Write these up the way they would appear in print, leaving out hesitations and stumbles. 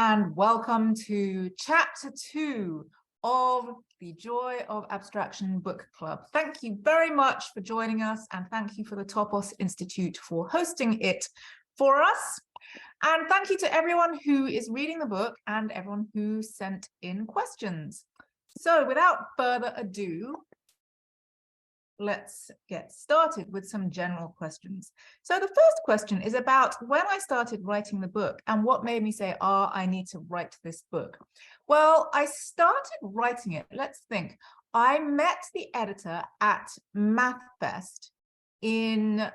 and welcome to Chapter 2 of the Joy of Abstraction Book Club. Thank you very much for joining us, and thank you for the Topos Institute for hosting it for us. And thank you to everyone who is reading the book and everyone who sent in questions. So without further ado, let's get started with some general questions. So the first question is about when I started writing the book and what made me say, I need to write this book. Well, I started writing it. Let's think. I met the editor at MathFest in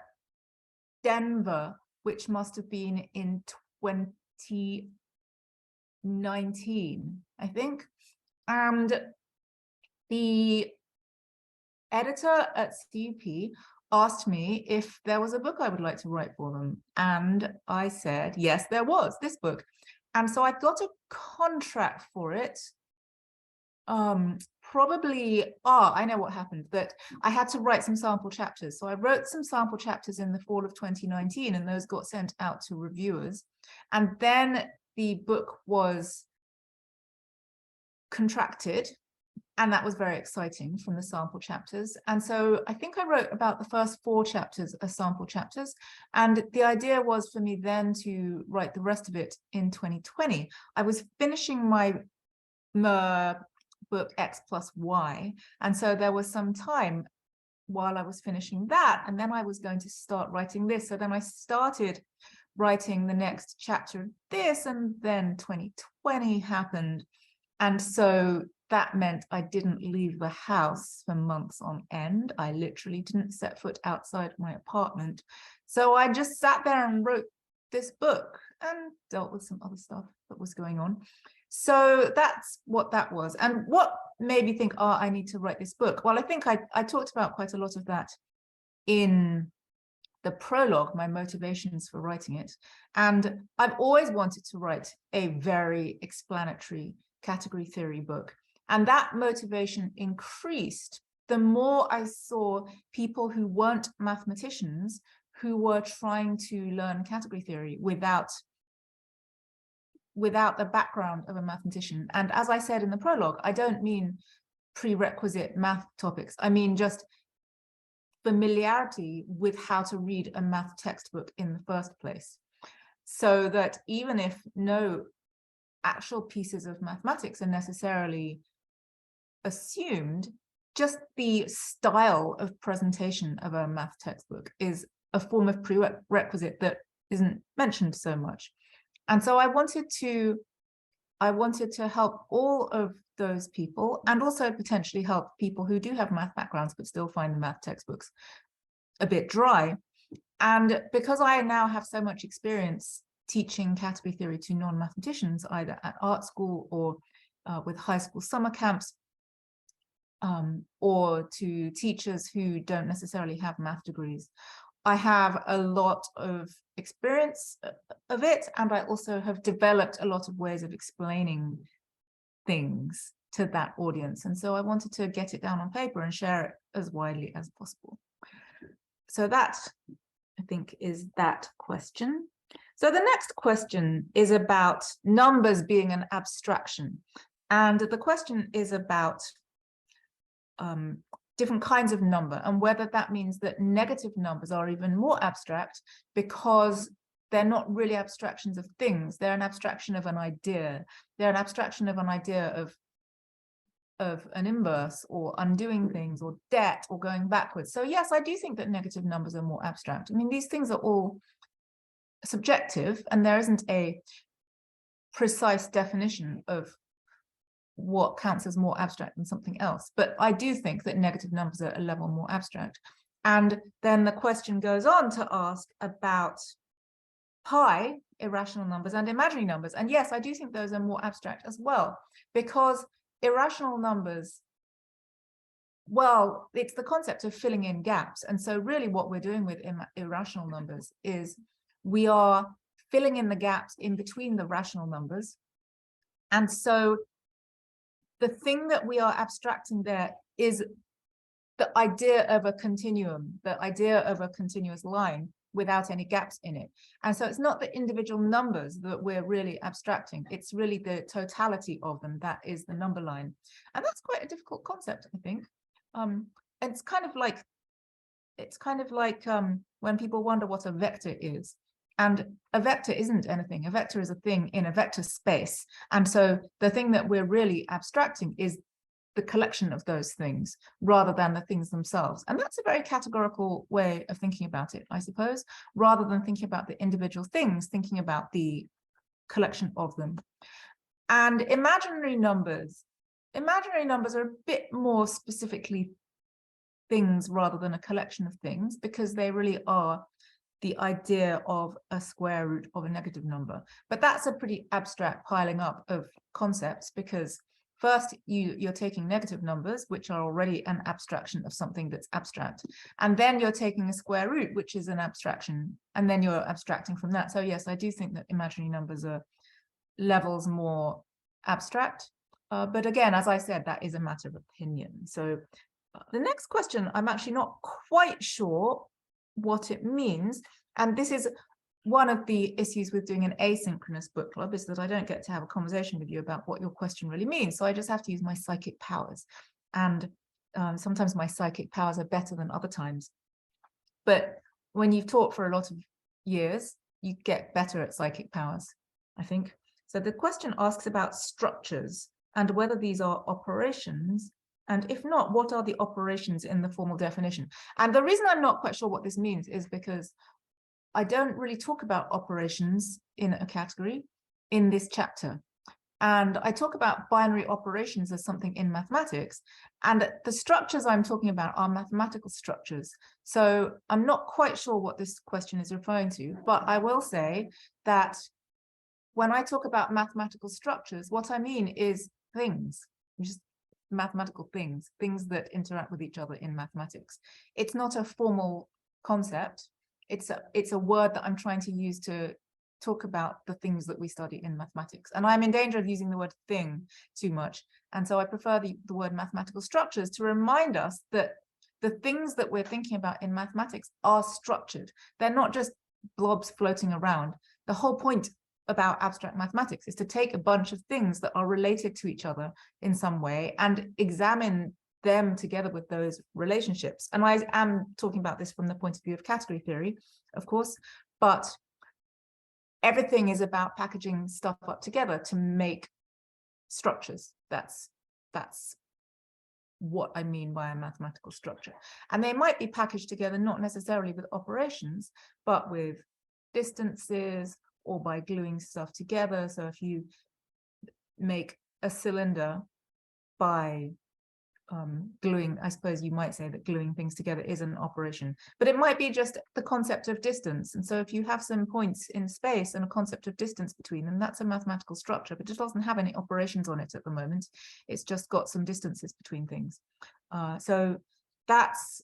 Denver, which must have been in 2019, I think. And the editor at CUP asked me if there was a book I would like to write for them. And I said, yes, there was this book. And so I got a contract for it. Probably, I know what happened, that I had to write some sample chapters. So I wrote some sample chapters in the fall of 2019, and those got sent out to reviewers. And then the book was contracted. And that was very exciting from the sample chapters. And so I think I wrote about the first 4 chapters as sample chapters. And the idea was for me then to write the rest of it in 2020. I was finishing my book X plus Y. And so there was some time while I was finishing that. And then I was going to start writing this. So then I started writing the next chapter of this. And then 2020 happened. And so that meant I didn't leave the house for months on end. I literally didn't set foot outside my apartment. So I just sat there and wrote this book and dealt with some other stuff that was going on. So that's what that was. And what made me think, I need to write this book? Well, I think I talked about quite a lot of that in the prologue, my motivations for writing it. And I've always wanted to write a very explanatory category theory book. And that motivation increased the more I saw people who weren't mathematicians who were trying to learn category theory without the background of a mathematician. And as I said in the prologue, I don't mean prerequisite math topics. I mean just familiarity with how to read a math textbook in the first place. So that even if no actual pieces of mathematics are necessarily assumed, just the style of presentation of a math textbook is a form of prerequisite that isn't mentioned so much. And so I wanted to help all of those people, and also potentially help people who do have math backgrounds but still find the math textbooks a bit dry. And because I now have so much experience teaching category theory to non-mathematicians, either at art school or with high school summer camps, or to teachers who don't necessarily have math degrees, I have a lot of experience of it, and I also have developed a lot of ways of explaining things to that audience. And so I wanted to get it down on paper and share it as widely as possible. So that, I think, is that question. So the next question is about numbers being an abstraction. And the question is about different kinds of number, and whether that means that negative numbers are even more abstract because they're not really abstractions of things. They're an abstraction of an idea. They're an abstraction of an idea of an inverse, or undoing things, or debt, or going backwards. So yes, I do think that negative numbers are more abstract. I mean, these things are all subjective, and there isn't a precise definition of what counts as more abstract than something else. But I do think that negative numbers are a level more abstract. And then the question goes on to ask about pi, irrational numbers, and imaginary numbers. And yes, I do think those are more abstract as well, because irrational numbers, well, it's the concept of filling in gaps. And so really what we're doing with irrational numbers is we are filling in the gaps in between the rational numbers. And so the thing that we are abstracting there is the idea of a continuum, the idea of a continuous line, without any gaps in it. And so it's not the individual numbers that we're really abstracting, it's really the totality of them that is the number line. And that's quite a difficult concept, I think. It's kind of like when people wonder what a vector is. And a vector isn't anything. A vector is a thing in a vector space. And so the thing that we're really abstracting is the collection of those things rather than the things themselves. And that's a very categorical way of thinking about it, I suppose, rather than thinking about the individual things, thinking about the collection of them. And imaginary numbers are a bit more specifically things rather than a collection of things, because they really are the idea of a square root of a negative number. But that's a pretty abstract piling up of concepts, because first you're taking negative numbers, which are already an abstraction of something that's abstract, and then you're taking a square root, which is an abstraction, and then you're abstracting from that. So yes, I do think that imaginary numbers are levels more abstract, but again, as I said, that is a matter of opinion. So the next question, I'm actually not quite sure what it means, and this is one of the issues with doing an asynchronous book club, is that I don't get to have a conversation with you about what your question really means. So I just have to use my psychic powers. And sometimes my psychic powers are better than other times. But when you've taught for a lot of years, you get better at psychic powers, I think. So the question asks about structures and whether these are operations. And if not, what are the operations in the formal definition? And the reason I'm not quite sure what this means is because I don't really talk about operations in a category in this chapter. And I talk about binary operations as something in mathematics. And the structures I'm talking about are mathematical structures. So I'm not quite sure what this question is referring to, but I will say that when I talk about mathematical structures, what I mean is things, just mathematical things that interact with each other in mathematics. It's not a formal concept. It's a word that I'm trying to use to talk about the things that we study in mathematics. And I'm in danger of using the word thing too much. And so I prefer the word mathematical structures to remind us that the things that we're thinking about in mathematics are structured. They're not just blobs floating around. The whole point about abstract mathematics is to take a bunch of things that are related to each other in some way and examine them together with those relationships. And I am talking about this from the point of view of category theory, of course, but everything is about packaging stuff up together to make structures. That's what I mean by a mathematical structure. And they might be packaged together, not necessarily with operations, but with distances, or by gluing stuff together. So if you make a cylinder by gluing, I suppose you might say that gluing things together is an operation, but it might be just the concept of distance. And so if you have some points in space and a concept of distance between them, that's a mathematical structure, but it doesn't have any operations on it at the moment. It's just got some distances between things. So that's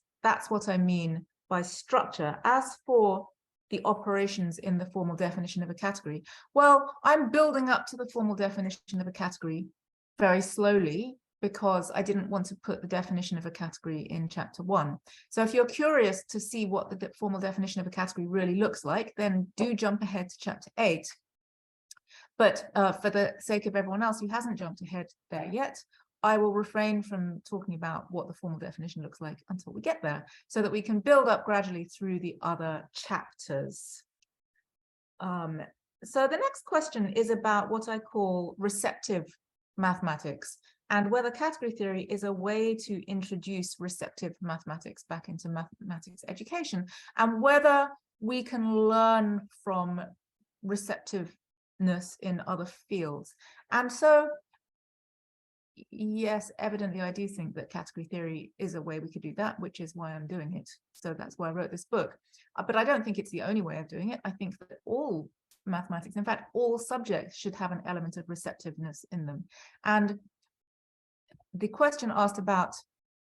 what I mean by structure. As for the operations in the formal definition of a category, well, I'm building up to the formal definition of a category very slowly, because I didn't want to put the definition of a category in chapter 1. So if you're curious to see what the formal definition of a category really looks like, then do jump ahead to chapter 8. But for the sake of everyone else who hasn't jumped ahead there yet, I will refrain from talking about what the formal definition looks like until we get there, so that we can build up gradually through the other chapters. So the next question is about what I call receptive mathematics, and whether category theory is a way to introduce receptive mathematics back into mathematics education, and whether we can learn from receptiveness in other fields. And so, yes, evidently I do think that category theory is a way we could do that, which is why I'm doing it. So that's why I wrote this book. But I don't think it's the only way of doing it. I think that all mathematics, in fact, all subjects should have an element of receptiveness in them. And the question asked about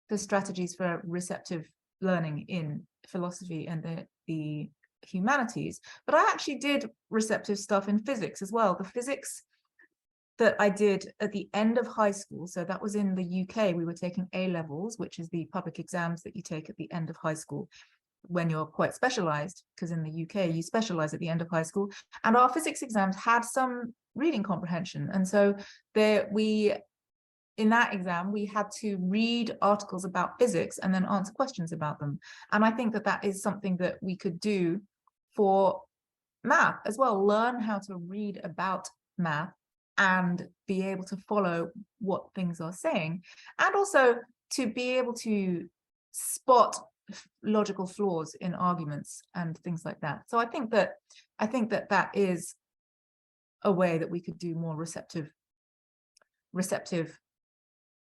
the strategies for receptive learning in philosophy and the humanities, but I actually did receptive stuff in physics as well. The physics that I did at the end of high school, so that was in the UK, we were taking A levels, which is the public exams that you take at the end of high school. when you're quite specialized, because in the UK, you specialize at the end of high school, and our physics exams had some reading comprehension. And so in that exam, we had to read articles about physics and then answer questions about them. And I think that that is something that we could do for math as well, learn how to read about math and be able to follow what things are saying, and also to be able to spot logical flaws in arguments and things like that. So I think that that is a way that we could do more receptive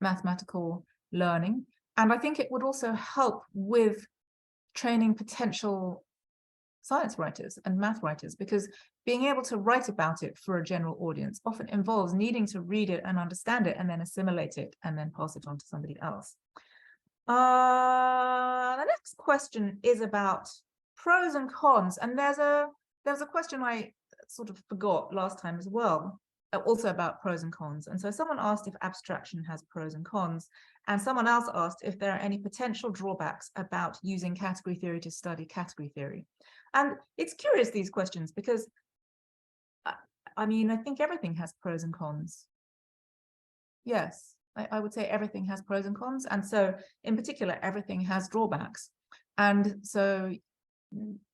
mathematical learning. And I think it would also help with training potential science writers and math writers, because being able to write about it for a general audience often involves needing to read it and understand it and then assimilate it and then pass it on to somebody else. The next question is about pros and cons, and there's a question I sort of forgot last time as well, also about pros and cons. And so someone asked if abstraction has pros and cons, and someone else asked if there are any potential drawbacks about using category theory to study category theory. And it's curious, these questions, because I mean, I think everything has pros and cons. Yes, I would say everything has pros and cons. And so in particular, everything has drawbacks. And so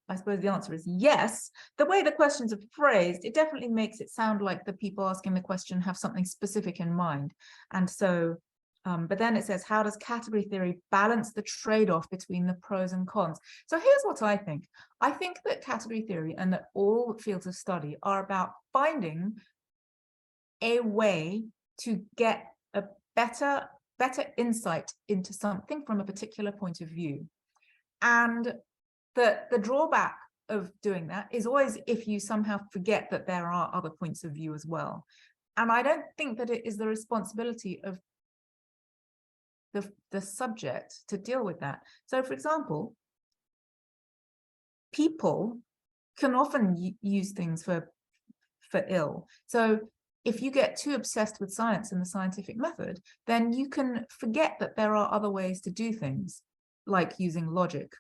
I suppose the answer is yes. The way the questions are phrased, it definitely makes it sound like the people asking the question have something specific in mind. And so, but then it says, how does category theory balance the trade-off between the pros and cons? So here's what I think. I think that category theory and that all fields of study are about finding a way to get a better insight into something from a particular point of view. And the drawback of doing that is always if you somehow forget that there are other points of view as well. And I don't think that it is the responsibility of the subject to deal with that. So, for example, people can often use things for ill. So if you get too obsessed with science and the scientific method, then you can forget that there are other ways to do things, like using logic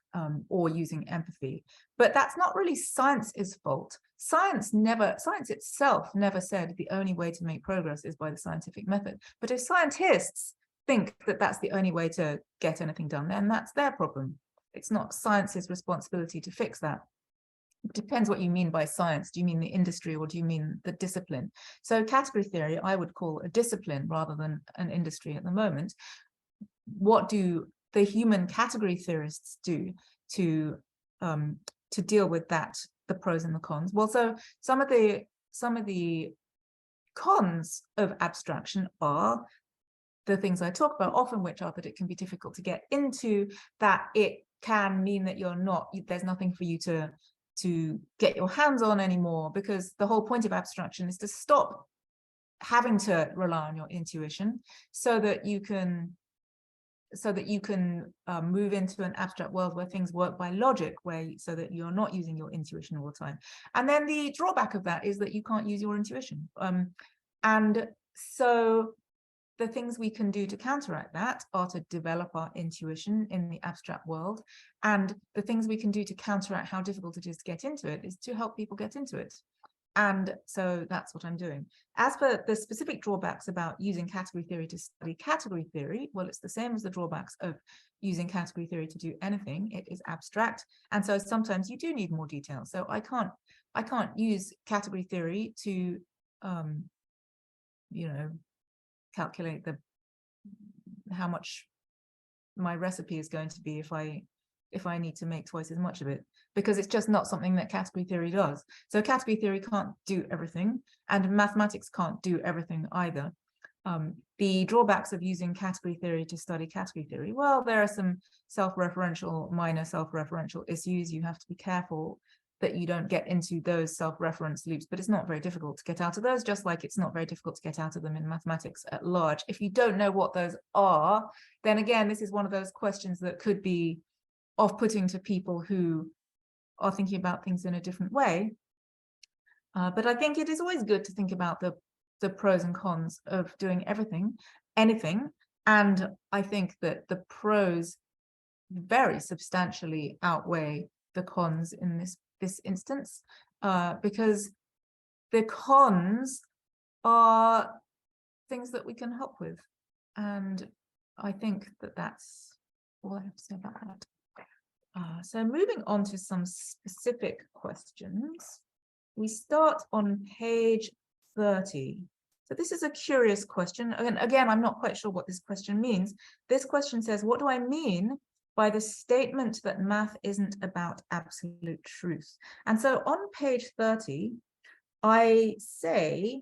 or using empathy. But that's not really science's fault. Science itself never said the only way to make progress is by the scientific method. But if scientists think that that's the only way to get anything done, then that's their problem. It's not science's responsibility to fix that. It depends what you mean by science. Do you mean the industry or do you mean the discipline? So category theory, I would call a discipline rather than an industry at the moment. What do the human category theorists do to deal with that, the pros and the cons? Well, so some of the cons of abstraction are the things I talk about, often which are that it can be difficult to get into, that it can mean that there's nothing for you to get your hands on anymore, because the whole point of abstraction is to stop having to rely on your intuition so that you can move into an abstract world where things work by logic, so that you're not using your intuition all the time. And then the drawback of that is that you can't use your intuition. And so the things we can do to counteract that are to develop our intuition in the abstract world. And the things we can do to counteract how difficult it is to get into it is to help people get into it. And so that's what I'm doing. As for the specific drawbacks about using category theory to study category theory, well, it's the same as the drawbacks of using category theory to do anything. It is abstract. And so sometimes you do need more detail. So I can't use category theory to, calculate how much my recipe is going to be if I need to make twice as much of it, because it's just not something that category theory does. So category theory can't do everything, and mathematics can't do everything either. The drawbacks of using category theory to study category theory, well, there are some minor self-referential issues. You have to be careful that you don't get into those self-reference loops, but it's not very difficult to get out of those, just like it's not very difficult to get out of them in mathematics at large. If you don't know what those are, then again, this is one of those questions that could be off-putting to people who are thinking about things in a different way. But I think it is always good to think about the pros and cons of doing anything. And I think that the pros very substantially outweigh the cons in this instance, because the cons are things that we can help with. And I think that that's all I have to say about that. So moving on to some specific questions. We start on page 30. So this is a curious question. And again, I'm not quite sure what this question means. This question says, what do I mean by the statement that math isn't about absolute truth? And so on page 30, I say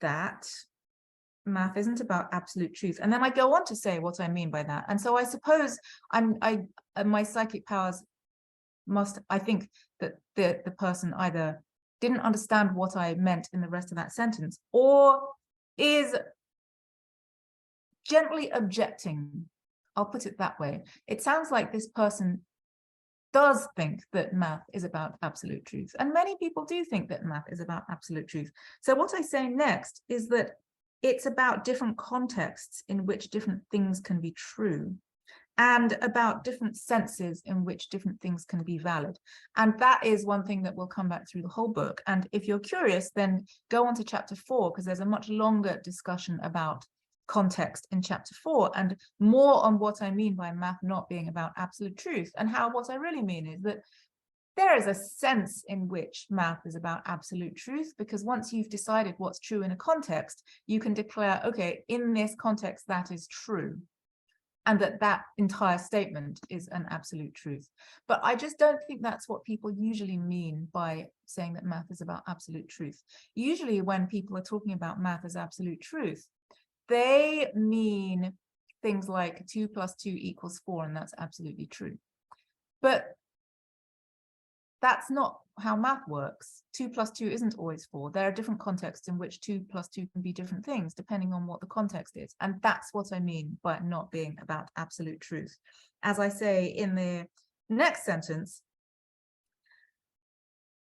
that math isn't about absolute truth. And then I go on to say what I mean by that. And so I suppose my psychic powers must, I think that the person either didn't understand what I meant in the rest of that sentence, or is gently objecting. I'll put it that way. It sounds like this person does think that math is about absolute truth. And many people do think that math is about absolute truth. So what I say next is that it's about different contexts in which different things can be true, and about different senses in which different things can be valid. And that is one thing that will come back through the whole book. And if you're curious, then go on to chapter 4, because there's a much longer discussion about context in chapter 4, and more on what I mean by math not being about absolute truth, and how what I really mean is that there is a sense in which math is about absolute truth, because once you've decided what's true in a context, you can declare, okay, in this context, that is true, and that entire statement is an absolute truth. But I just don't think that's what people usually mean by saying that math is about absolute truth. Usually when people are talking about math as absolute truth, they mean things like 2 + 2 = 4, and that's absolutely true. But that's not how math works. 2 + 2 isn't always 4. There are different contexts in which 2 + 2 can be different things, depending on what the context is. And that's what I mean by not being about absolute truth. As I say in the next sentence,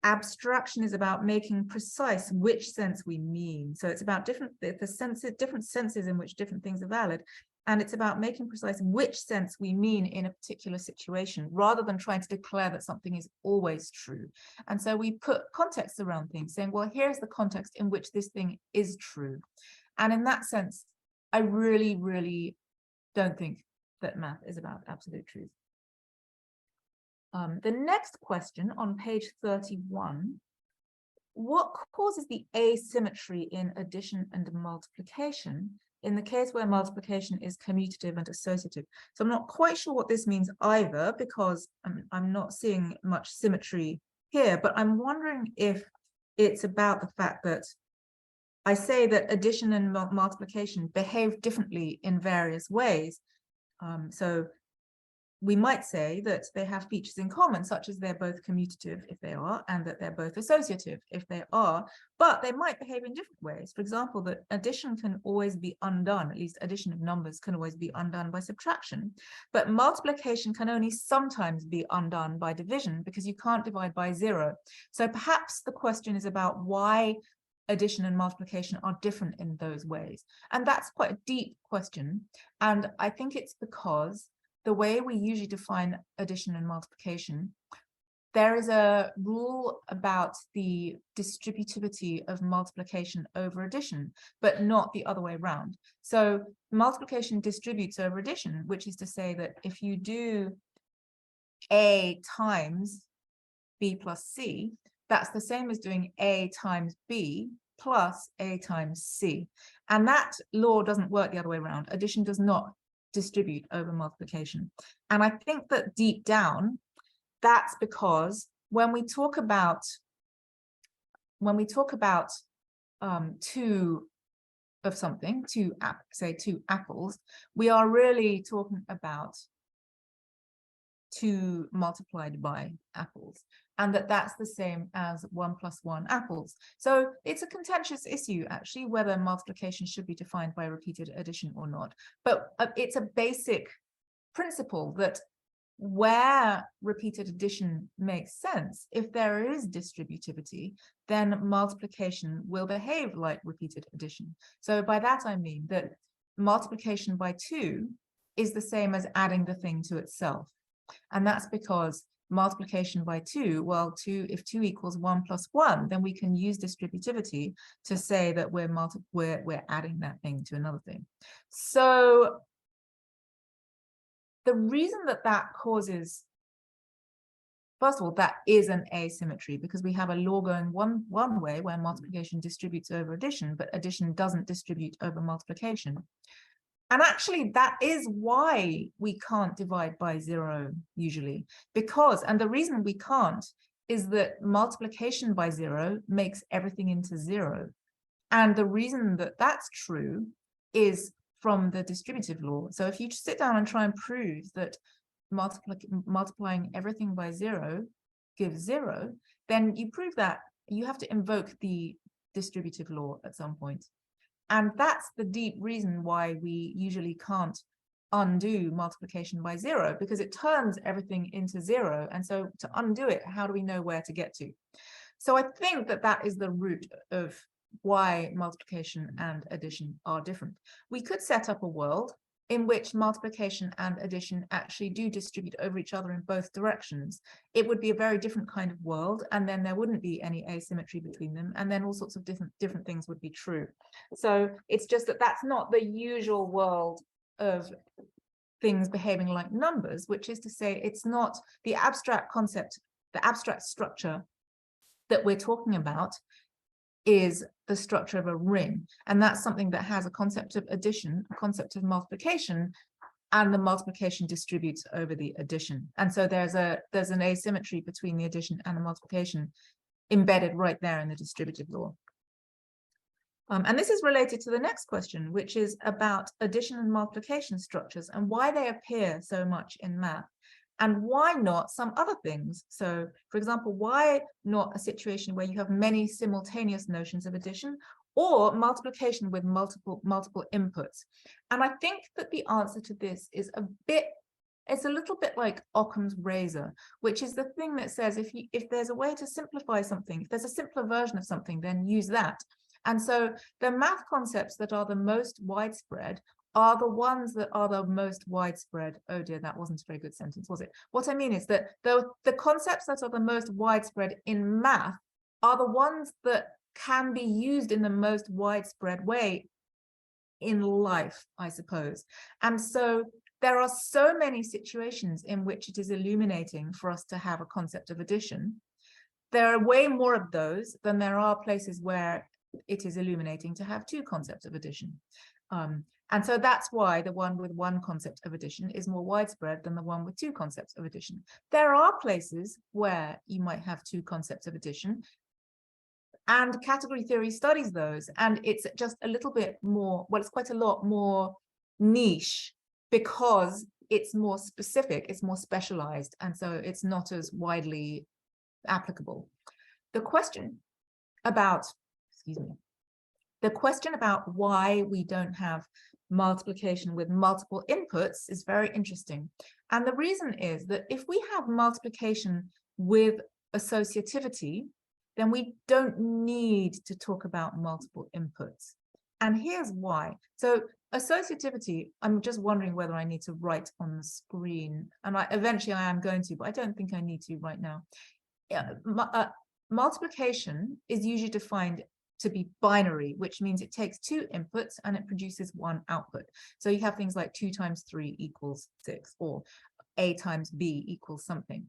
abstraction is about making precise which sense we mean. So it's about different senses in which different things are valid. And it's about making precise which sense we mean in a particular situation, rather than trying to declare that something is always true. And so we put context around things, saying, well, here's the context in which this thing is true. And in that sense, I really, really don't think that math is about absolute truth. The next question on page 31, what causes the asymmetry in addition and multiplication in the case where multiplication is commutative and associative? So I'm not quite sure what this means either, because I'm not seeing much symmetry here, but I'm wondering if it's about the fact that I say that addition and multiplication behave differently in various ways. So we might say that they have features in common, such as they're both commutative if they are, and that they're both associative if they are, but they might behave in different ways. For example, that addition can always be undone, at least addition of numbers can always be undone by subtraction, but multiplication can only sometimes be undone by division, because you can't divide by 0. So perhaps the question is about why addition and multiplication are different in those ways. And that's quite a deep question. And I think it's because the way we usually define addition and multiplication, there is a rule about the distributivity of multiplication over addition, but not the other way around. So multiplication distributes over addition, which is to say that if you do A times B plus C, that's the same as doing A times B plus A times C. And that law doesn't work the other way around. Addition does not distribute over multiplication. And I think that deep down, that's because when we talk about two of something, say two apples, we are really talking about 2 multiplied by apples, and that's the same as 1 + 1 apples. So it's a contentious issue, actually, whether multiplication should be defined by repeated addition or not. But it's a basic principle that where repeated addition makes sense, if there is distributivity, then multiplication will behave like repeated addition. So by that I mean that multiplication by 2 is the same as adding the thing to itself. And that's because multiplication by 2, well, if 2 equals 1 plus 1, then we can use distributivity to say that we're adding that thing to another thing. So the reason that that causes, first of all, that is an asymmetry, because we have a law going one way where multiplication distributes over addition, but addition doesn't distribute over multiplication. And actually, that is why we can't divide by 0 usually, because, and the reason we can't is that multiplication by 0 makes everything into 0. And the reason that that's true is from the distributive law. So if you sit down and try and prove that multiplying everything by 0 gives 0, then you prove that you have to invoke the distributive law at some point. And that's the deep reason why we usually can't undo multiplication by 0, because it turns everything into 0. And so to undo it, how do we know where to get to? So I think that that is the root of why multiplication and addition are different. We could set up a world in which multiplication and addition actually do distribute over each other in both directions. It would be a very different kind of world, and then there wouldn't be any asymmetry between them, and then all sorts of different things would be true. So it's just that that's not the usual world of things behaving like numbers, which is to say it's not the abstract concept, the abstract structure that we're talking about is the structure of a ring. And that's something that has a concept of addition, a concept of multiplication, and the multiplication distributes over the addition. And so there's an asymmetry between the addition and the multiplication embedded right there in the distributive law. And this is related to the next question, which is about addition and multiplication structures and why they appear so much in math. And why not some other things? So, for example, why not a situation where you have many simultaneous notions of addition, or multiplication with multiple inputs? And I think that the answer to this is it's a little bit like Occam's razor, which is the thing that says if there's a way to simplify something, if there's a simpler version of something, then use that. And so the math concepts that are the most widespread are the ones that are the most widespread. Oh dear, that wasn't a very good sentence, was it? What I mean is that the concepts that are the most widespread in math are the ones that can be used in the most widespread way in life, I suppose. And so there are so many situations in which it is illuminating for us to have a concept of addition. There are way more of those than there are places where it is illuminating to have two concepts of addition. And so that's why the one with one concept of addition is more widespread than the one with two concepts of addition. There are places where you might have two concepts of addition, and category theory studies those, and it's just a little bit more, well, it's quite a lot more niche because it's more specific, it's more specialized, and so it's not as widely applicable. The question about, the question about why we don't have multiplication with multiple inputs is very interesting. And the reason is that if we have multiplication with associativity, then we don't need to talk about multiple inputs. And here's why. So associativity, I'm just wondering whether I need to write on the screen. And eventually I am going to, but I don't think I need to right now. Multiplication is usually defined to be binary, which means it takes two inputs and it produces one output. So you have things like 2 times 3 equals 6, or A times B equals something.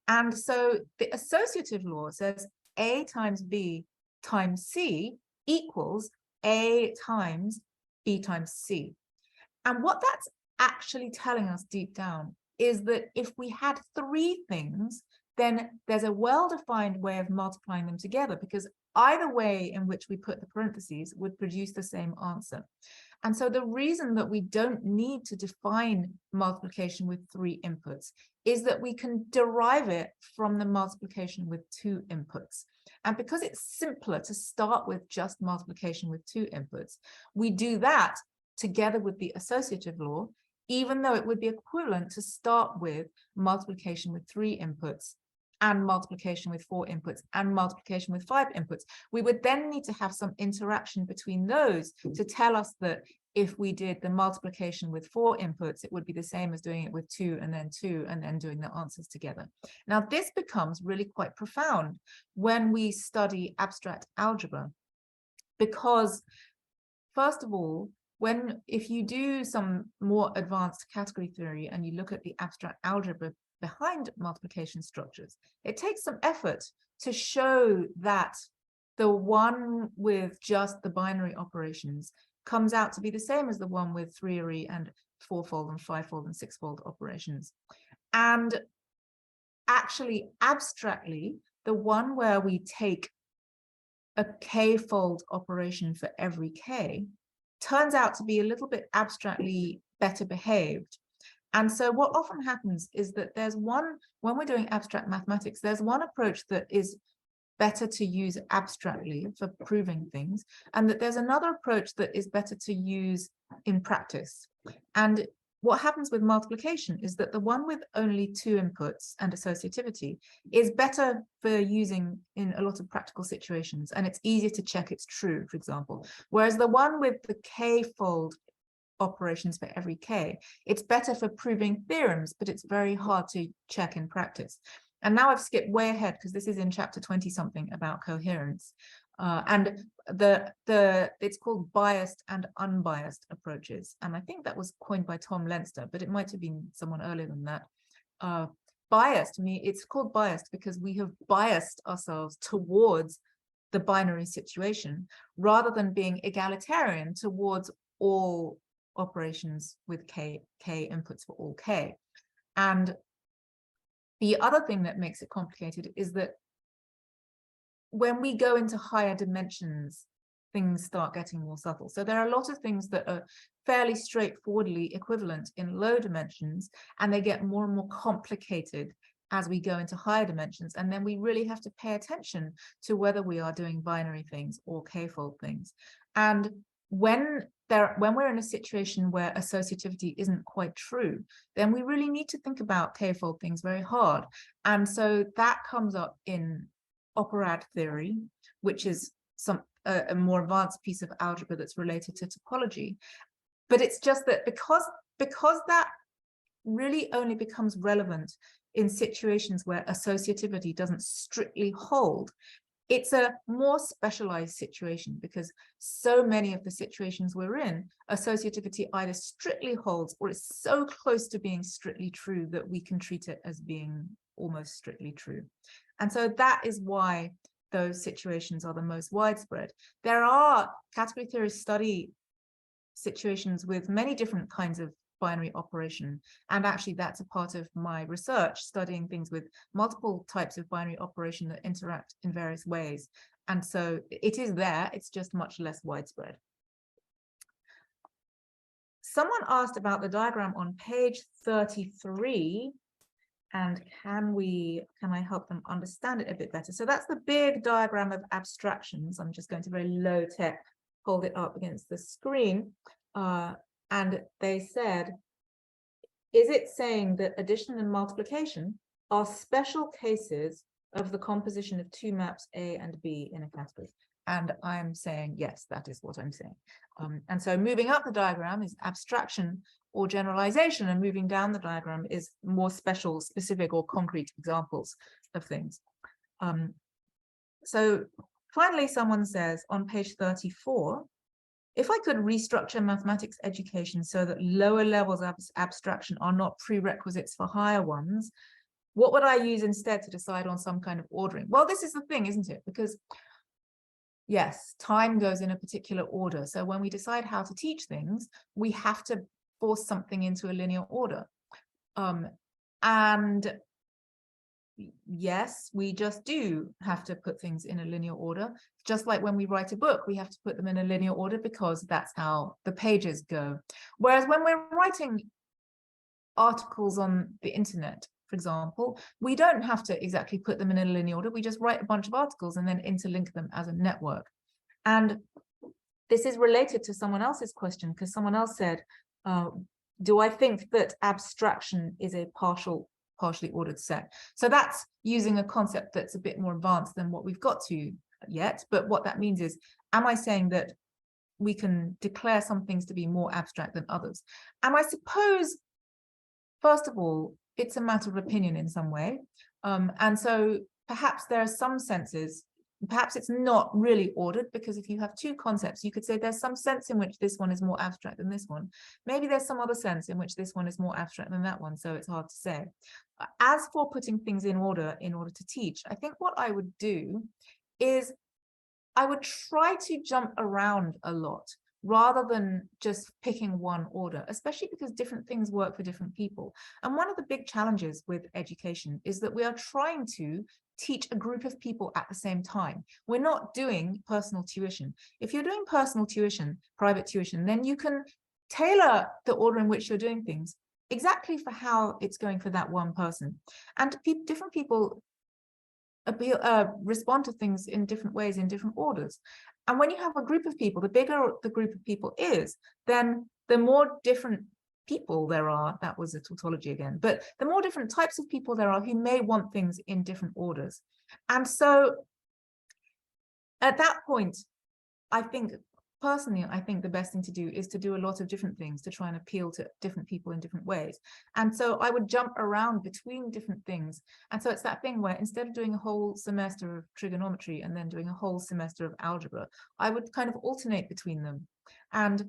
And so the associative law says A times B times C equals A times B times C. And what that's actually telling us deep down is that if we had 3 things, then there's a well-defined way of multiplying them together, because either way in which we put the parentheses would produce the same answer. And so the reason that we don't need to define multiplication with 3 inputs is that we can derive it from the multiplication with 2 inputs. And because it's simpler to start with just multiplication with 2 inputs, we do that together with the associative law, even though it would be equivalent to start with multiplication with 3 inputs and multiplication with 4 inputs and multiplication with 5 inputs. We would then need to have some interaction between those to tell us that if we did the multiplication with 4 inputs, it would be the same as doing it with 2 and then 2 and then doing the answers together. Now, this becomes really quite profound when we study abstract algebra, because first of all, if you do some more advanced category theory and you look at the abstract algebra behind multiplication structures, it takes some effort to show that the one with just the binary operations comes out to be the same as the one with 3-ary and 4-fold and 5-fold and 6-fold operations. And actually, abstractly, the one where we take a k-fold operation for every k turns out to be a little bit abstractly better behaved. And so what often happens is that there's one, when we're doing abstract mathematics, there's one approach that is better to use abstractly for proving things, and that there's another approach that is better to use in practice. And what happens with multiplication is that the one with only 2 inputs and associativity is better for using in a lot of practical situations, and it's easier to check it's true, for example. Whereas the one with the k-fold operations for every k, it's better for proving theorems, but it's very hard to check in practice. And now I've skipped way ahead because this is in chapter 20 something about coherence. And it's called biased and unbiased approaches. And I think that was coined by Tom Leinster, but it might have been someone earlier than that. Biased, it's called biased because we have biased ourselves towards the binary situation rather than being egalitarian towards all operations with k inputs for all k. And the other thing that makes it complicated is that when we go into higher dimensions, things start getting more subtle. So there are a lot of things that are fairly straightforwardly equivalent in low dimensions, and they get more and more complicated as we go into higher dimensions. And then we really have to pay attention to whether we are doing binary things or k-fold things. And when we're in a situation where associativity isn't quite true, then we really need to think about k-fold things very hard. And so that comes up in operad theory, which is a more advanced piece of algebra that's related to topology. But it's just that because that really only becomes relevant in situations where associativity doesn't strictly hold, it's a more specialized situation, because so many of the situations we're in, associativity either strictly holds or is so close to being strictly true that we can treat it as being almost strictly true. And so that is why those situations are the most widespread. There are category theorists study situations with many different kinds of binary operation, and actually that's a part of my research, studying things with multiple types of binary operation that interact in various ways. And so it is there, it's just much less widespread. Someone asked about the diagram on page 33, and can I help them understand it a bit better? So that's the big diagram of abstractions. I'm just going to very low tech hold it up against the screen. And they said, is it saying that addition and multiplication are special cases of the composition of 2 maps A and B in a category? And I'm saying, yes, that is what I'm saying. And so moving up the diagram is abstraction or generalization, and moving down the diagram is more special, specific, or concrete examples of things. So finally, someone says on page 34, if I could restructure mathematics education so that lower levels of abstraction are not prerequisites for higher ones, what would I use instead to decide on some kind of ordering? Well, this is the thing, isn't it? Because yes, time goes in a particular order. So when we decide how to teach things, we have to force something into a linear order. And yes, we just do have to put things in a linear order. Just like when we write a book, we have to put them in a linear order because that's how the pages go. Whereas when we're writing articles on the internet, for example, we don't have to exactly put them in a linear order. We just write a bunch of articles and then interlink them as a network. And this is related to someone else's question, because someone else said, do I think that abstraction is a partially ordered set? So that's using a concept that's a bit more advanced than what we've got to yet. But what that means is, am I saying that we can declare some things to be more abstract than others. And I suppose, first of all, it's a matter of opinion in some way. And so perhaps there are some senses, perhaps it's not really ordered, because if you have two concepts, you could say there's some sense in which this one is more abstract than this one. Maybe there's some other sense in which this one is more abstract than that one, so it's hard to say. As for putting things in order to teach, I think what I would do is I would try to jump around a lot rather than just picking one order, especially because different things work for different people. And one of the big challenges with education is that we are trying to teach a group of people at the same time. We're not doing personal tuition. If you're doing personal tuition, private tuition, then you can tailor the order in which you're doing things exactly for how it's going for that one person. And different people respond to things in different ways, in different orders. And when you have a group of people, the bigger the group of people is, then the more different people there are, that was a tautology again, but the more different types of people there are who may want things in different orders. And so at that point, I think, personally, I think the best thing to do is to do a lot of different things to try and appeal to different people in different ways. And so I would jump around between different things. And so it's that thing where instead of doing a whole semester of trigonometry and then doing a whole semester of algebra, I would kind of alternate between them and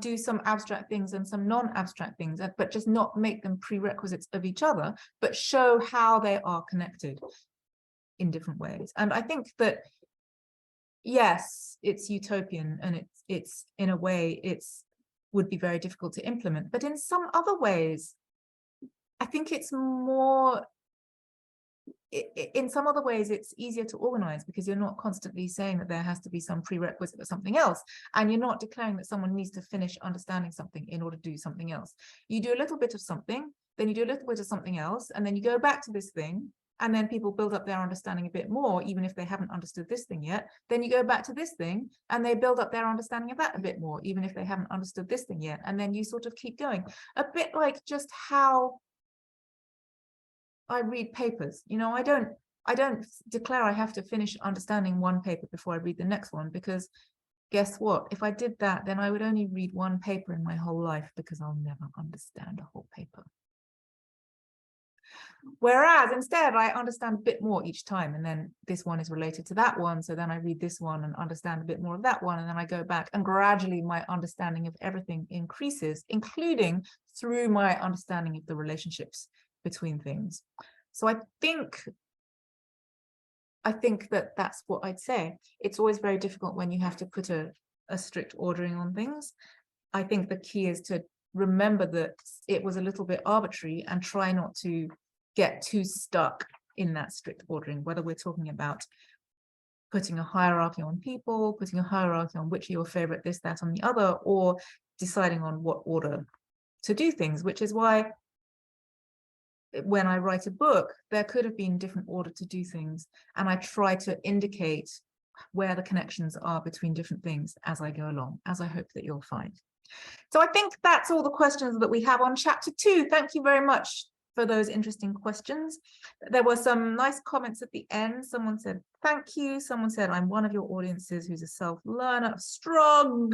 do some abstract things and some non-abstract things, but just not make them prerequisites of each other, but show how they are connected in different ways. And I think that, yes, it's utopian, and it's in a way would be very difficult to implement, but in some other ways, I think it's more, in some other ways, it's easier to organize, because you're not constantly saying that there has to be some prerequisite or something else, and you're not declaring that someone needs to finish understanding something in order to do something else. You do a little bit of something, then you do a little bit of something else, and then you go back to this thing, and then people build up their understanding a bit more, even if they haven't understood this thing yet. Then you go back to this thing, and they build up their understanding of that a bit more, even if they haven't understood this thing yet. And then you sort of keep going, a bit like just how I read papers. You know, I don't declare I have to finish understanding one paper before I read the next one, because guess what? If I did that, then I would only read one paper in my whole life, because I'll never understand a whole paper. Whereas instead, I understand a bit more each time, and then this one is related to that one, so then I read this one and understand a bit more of that one, and then I go back, and gradually my understanding of everything increases, including through my understanding of the relationships between things. So I think that that's what I'd say. It's always very difficult when you have to put a strict ordering on things. I think the key is to remember that it was a little bit arbitrary, and try not to get too stuck in that strict ordering, whether we're talking about putting a hierarchy on people, putting a hierarchy on which are your favorite this, that, and the other, or deciding on what order to do things, which is why when I write a book, there could have been different order to do things, and I try to indicate where the connections are between different things as I go along, as I hope that you'll find. So I think that's all the questions that we have on chapter 2. Thank you very much for those interesting questions. There were some nice comments at the end. Someone said, thank you. Someone said, I'm one of your audiences who's a self-learner, struggled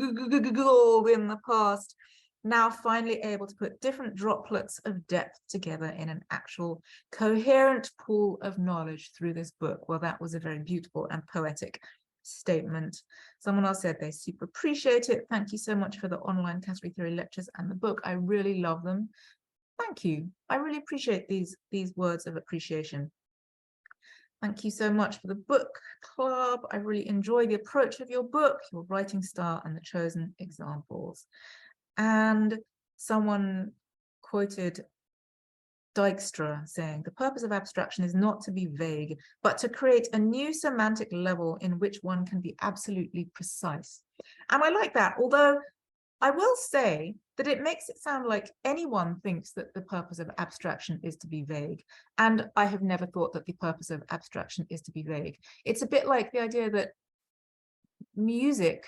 in the past, now finally able to put different droplets of depth together in an actual coherent pool of knowledge through this book. Well, that was a very beautiful and poetic statement. Someone else said they super appreciate it. Thank you so much for the online category theory lectures and the book. I really love them. Thank you. I really appreciate these words of appreciation. Thank you so much for the book club. I really enjoy the approach of your book, your writing style, and the chosen examples. And someone quoted Dijkstra saying, the purpose of abstraction is not to be vague, but to create a new semantic level in which one can be absolutely precise. And I like that, although I will say that it makes it sound like anyone thinks that the purpose of abstraction is to be vague. And I have never thought that the purpose of abstraction is to be vague. It's a bit like the idea that music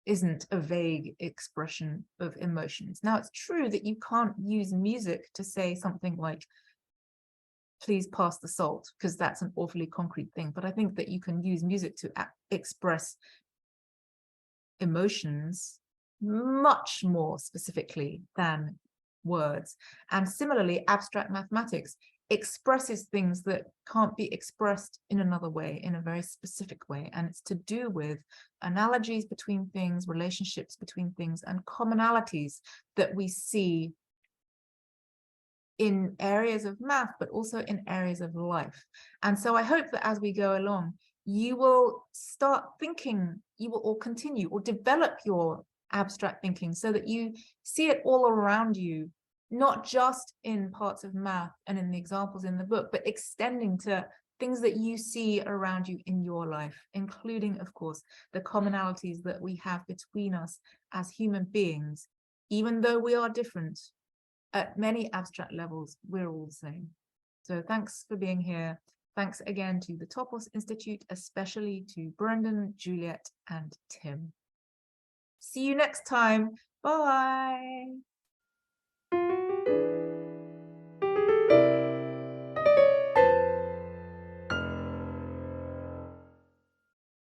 isn't a vague expression of emotions. Now, it's true that you can't use music to say something like please pass the salt, because that's an awfully concrete thing. But I think that you can use music to express emotions much more specifically than words. And similarly, abstract mathematics expresses things that can't be expressed in another way, in a very specific way. And it's to do with analogies between things, relationships between things, and commonalities that we see in areas of math, but also in areas of life. And so I hope that as we go along, you will start thinking, you will or continue or develop your abstract thinking so that you see it all around you, not just in parts of math and in the examples in the book, but extending to things that you see around you in your life, including, of course, the commonalities that we have between us as human beings. Even though we are different, at many abstract levels, we're all the same. So thanks for being here. Thanks again to the Topos Institute, especially to Brendan, Juliet, and Tim. See you next time. Bye.